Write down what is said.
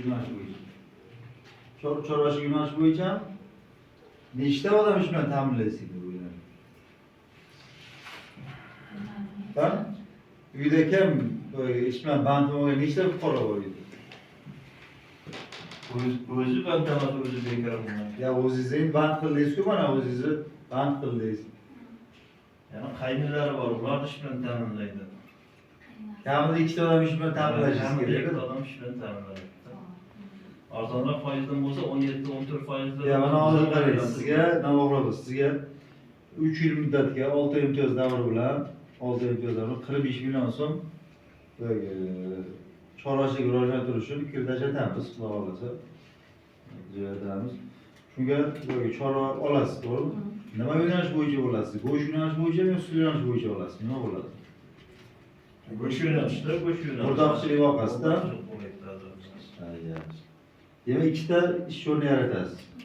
yo'nalish bo'yicha. Chorvachilik yo'nalishi bo'yicha nechta odam ish bilan ta'minlaysiz deb o'ylayman. Ha? Uyda kim ish bilan band bo'lgan nechta fuqaro bor edi? O'zi bandamat o'zi bekor bo'lgan. Ya o'zingizni band qildingiz-ku, mana o'zingizni band qildingiz. Yani qaynilari bor, ular ish bilan ta'minlaydi. Kamida ikkita odam ish bilan ta'minlashingiz Kamida kerak. ikkita odam ish bilan ta'minlaydi. Arzonroq foizdan bo'lsa 17-14%. Ya mana hozir qarang, sizga navoqlar sizga 3 yil muddatga 6 imtiyoz davri bilan 6 imtiyoz davri 45 million so'm chorvachilik rivojlantirish uchun kiritashamiz, xudo xolasa. Jo'natamiz. Shunga chorva olasiz, to'g'rimi? Nima yo'nalish bo'yicha olasiz? Go'sht yo'nalish bo'yichami yo sut yo'nalish bo'yicha olasiz? Nima bo'ladi? Go'sht yo'nalishida, go'sht yo'nalishida. O'rtoqchilik voqasida. Demak, ikkita ish o'rni yaratasiz.